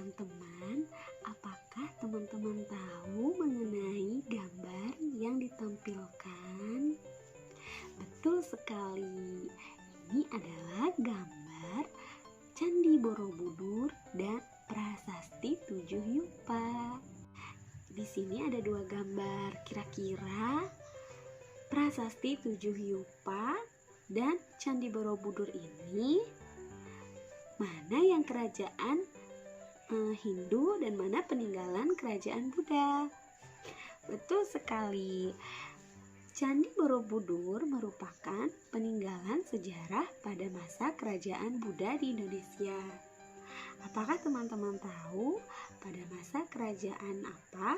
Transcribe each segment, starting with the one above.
Teman-teman, apakah teman-teman tahu mengenai gambar yang ditampilkan? Betul sekali, ini adalah gambar Candi Borobudur dan Prasasti Tujuh Yupa. Di sini ada dua gambar, kira-kira Prasasti Tujuh Yupa dan Candi Borobudur ini mana yang kerajaan Hindu dan mana peninggalan kerajaan Buddha? Betul sekali. Candi Borobudur merupakan peninggalan sejarah pada masa kerajaan Buddha di Indonesia. Apakah teman-teman tahu pada masa kerajaan apa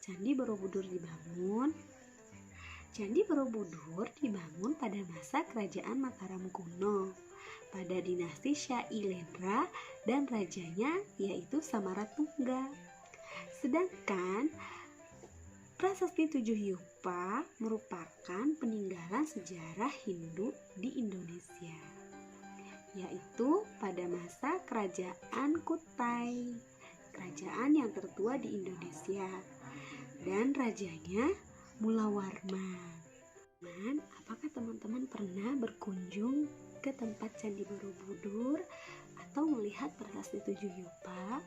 Candi Borobudur dibangun? Candi Borobudur dibangun pada masa kerajaan Mataram kuno pada dinasti Syailendra dan rajanya yaitu Samaratungga. Sedangkan Prasasti Tujuh Yupa merupakan peninggalan sejarah Hindu di Indonesia, yaitu pada masa kerajaan Kutai, kerajaan yang tertua di Indonesia, dan rajanya Mulawarman. Apakah teman-teman pernah berkunjung ke tempat Candi Borobudur atau melihat Prasasti Tujuh Yupa?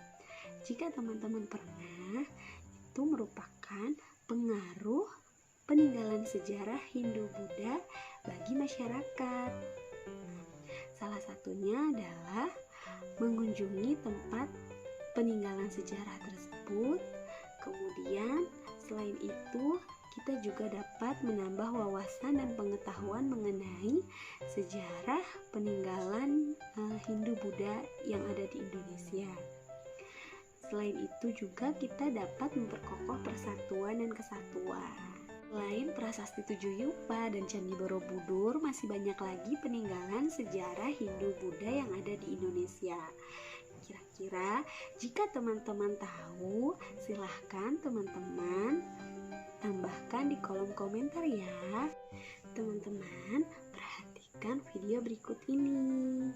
Jika teman-teman pernah, itu merupakan pengaruh peninggalan sejarah Hindu-Buddha bagi masyarakat. Salah satunya adalah mengunjungi tempat peninggalan sejarah tersebut. Kemudian selain itu, kita juga dapat menambah wawasan dan pengetahuan mengenai sejarah peninggalan Hindu-Buddha yang ada di Indonesia. Selain itu juga kita dapat memperkokoh persatuan dan kesatuan. Selain Prasasti Tujuh Yupa dan Candi Borobudur, masih banyak lagi peninggalan sejarah Hindu-Buddha yang ada di Indonesia. Kira-kira jika teman-teman tahu, silahkan teman-teman tambahkan di kolom komentar ya. Teman-teman, perhatikan video berikut ini.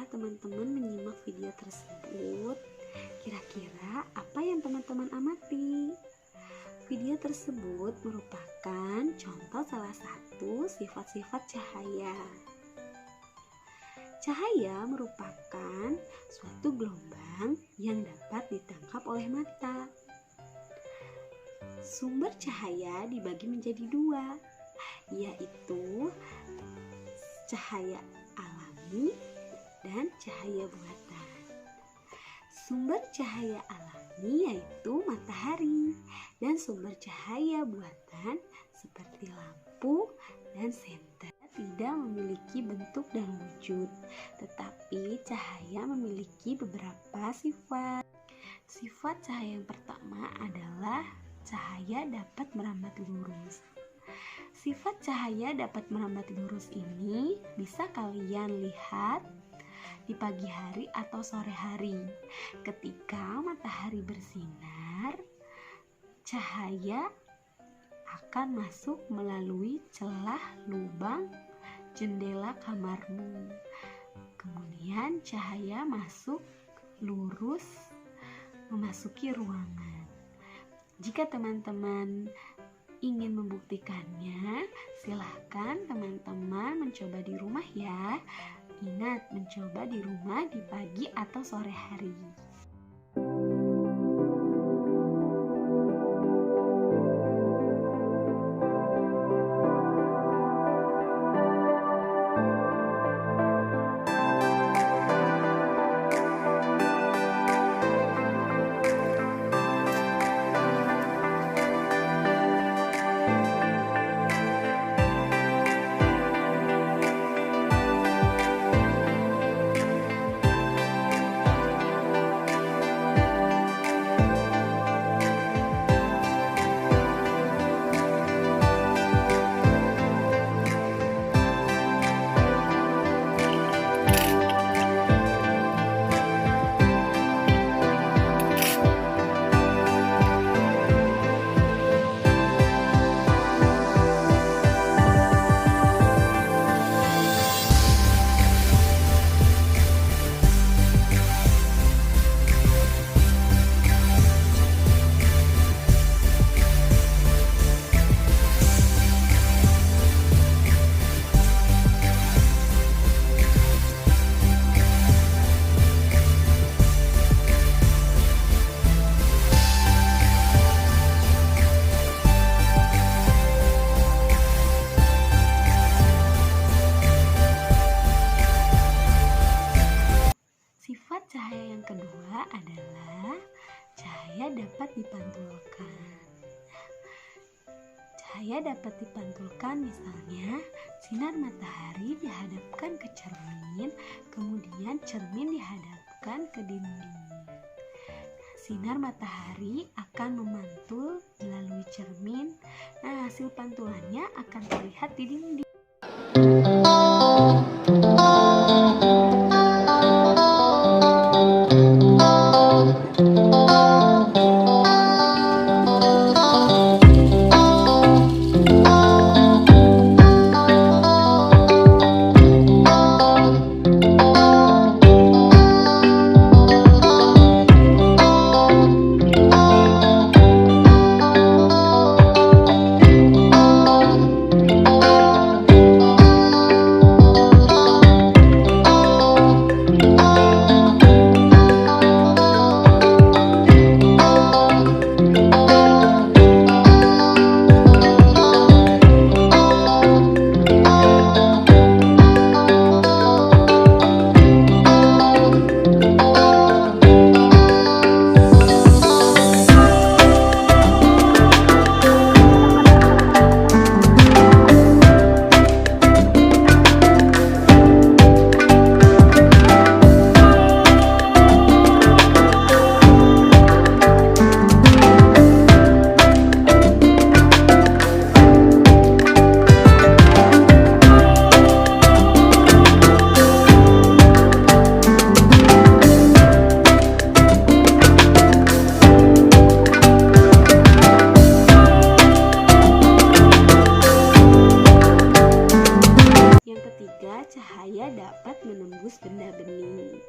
Teman-teman menyimak video tersebut, kira-kira apa yang teman-teman amati? Video tersebut merupakan contoh salah satu sifat-sifat cahaya. Cahaya merupakan suatu gelombang yang dapat ditangkap oleh mata. Sumber cahaya dibagi menjadi dua, yaitu cahaya alami dan cahaya buatan. Sumber cahaya alami yaitu matahari, dan sumber cahaya buatan seperti lampu dan senter tidak memiliki bentuk dan wujud, tetapi cahaya memiliki beberapa sifat. Sifat cahaya yang pertama adalah cahaya dapat merambat lurus. Sifat cahaya dapat merambat lurus ini bisa kalian lihat di pagi hari atau sore hari. Ketika matahari bersinar, cahaya akan masuk melalui celah lubang jendela kamarmu. Kemudian cahaya masuk lurus memasuki ruangan. Jika teman-teman ingin membuktikannya, silahkan teman-teman mencoba di rumah ya. Ingat, mencoba di rumah di pagi atau sore hari. Sifat cahaya yang kedua adalah cahaya dapat dipantulkan. Cahaya dapat dipantulkan misalnya sinar matahari dihadapkan ke cermin, kemudian cermin dihadapkan ke dinding. Sinar matahari akan memantul melalui cermin. Nah, hasil pantulannya akan terlihat di dinding. Cahaya dapat menembus benda bening.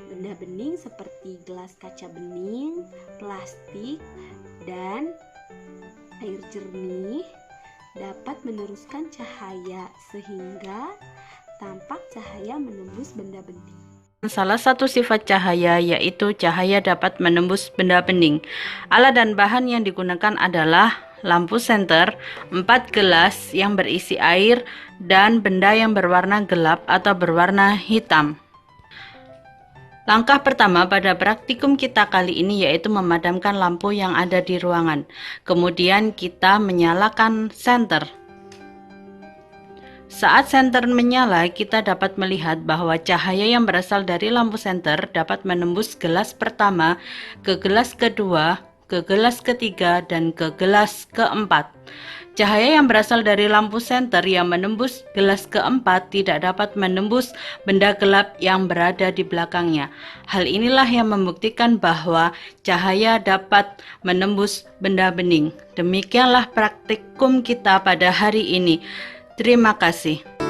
Benda bening seperti gelas kaca bening, plastik, dan air jernih dapat meneruskan cahaya sehingga tampak cahaya menembus benda bening. Salah satu sifat cahaya yaitu cahaya dapat menembus benda bening. Alat dan bahan yang digunakan adalah lampu senter, 4 gelas yang berisi air, dan benda yang berwarna gelap atau berwarna hitam. Langkah pertama pada praktikum kita kali ini yaitu memadamkan lampu yang ada di ruangan. Kemudian kita menyalakan senter. Saat senter menyala, kita dapat melihat bahwa cahaya yang berasal dari lampu senter dapat menembus gelas pertama ke gelas kedua, ke gelas ketiga, dan ke gelas keempat. Cahaya yang berasal dari lampu senter yang menembus gelas keempat tidak dapat menembus benda gelap yang berada di belakangnya. Hal inilah yang membuktikan bahwa cahaya dapat menembus benda bening. Demikianlah praktikum kita pada hari ini. Terima kasih. 4.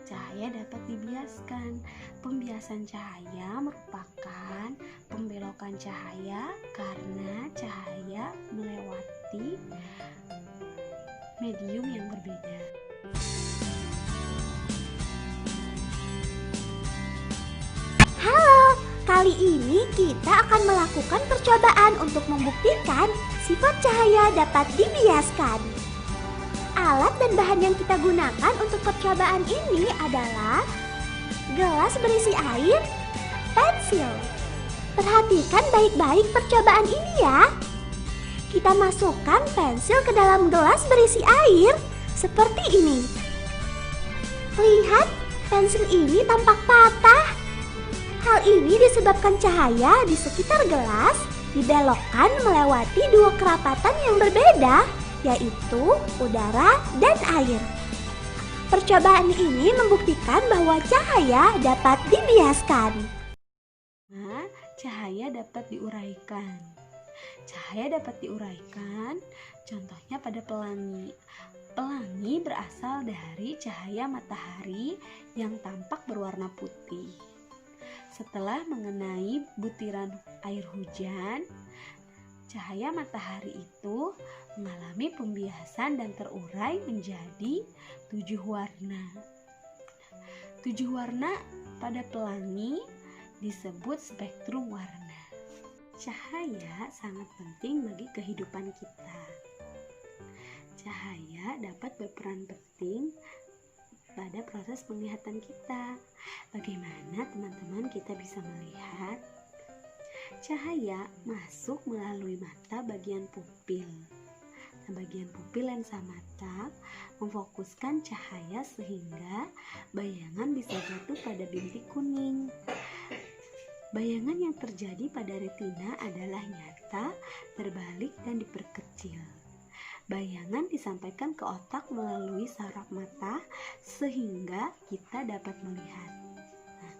Cahaya dapat dibiaskan. Pembiasan cahaya merupakan pembelokan cahaya karena cahaya melewati medium yang berbeda. Halo, kali ini kita akan melakukan percobaan untuk membuktikan sifat cahaya dapat dibiaskan. Alat dan bahan yang kita gunakan untuk percobaan ini adalah gelas berisi air, pensil. Perhatikan baik-baik percobaan ini ya. Kita masukkan pensil ke dalam gelas berisi air seperti ini. Lihat, pensil ini tampak patah. Hal ini disebabkan cahaya di sekitar gelas dibelokkan melewati dua kerapatan yang berbeda, yaitu udara dan air. Percobaan ini membuktikan bahwa cahaya dapat dibiaskan. Nah, cahaya dapat diuraikan. Cahaya dapat diuraikan, contohnya pada pelangi. Pelangi berasal dari cahaya matahari yang tampak berwarna putih. Setelah mengenai butiran air hujan, cahaya matahari itu mengalami pembiasan dan terurai menjadi 7 warna. 7 warna pada pelangi disebut spektrum warna. Cahaya sangat penting bagi kehidupan kita. Cahaya dapat berperan penting pada proses penglihatan kita. Bagaimana teman-teman kita bisa melihat? Cahaya masuk melalui mata bagian pupil. Nah, bagian pupil lensa mata memfokuskan cahaya sehingga bayangan bisa jatuh pada bintik kuning. Bayangan yang terjadi pada retina adalah nyata, terbalik, dan diperkecil. Bayangan disampaikan ke otak melalui saraf mata sehingga kita dapat melihat. Nah,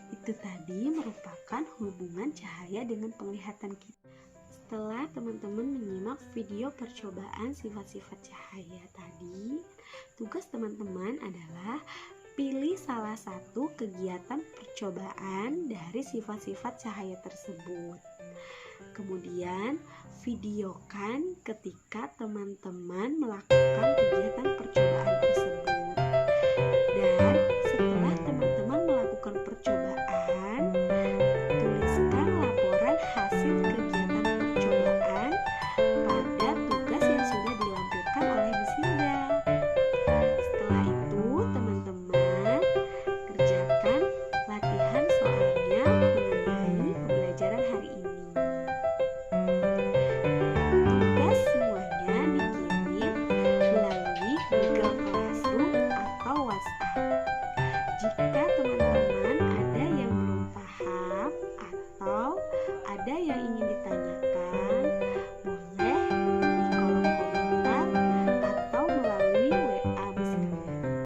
itu tadi merupakan hubungan cahaya dengan penglihatan kita. Setelah teman-teman menyimak video percobaan sifat-sifat cahaya tadi, tugas teman-teman adalah pilih salah satu kegiatan percobaan dari sifat-sifat cahaya tersebut. Kemudian videokan ketika teman-teman melakukan kegiatan percobaan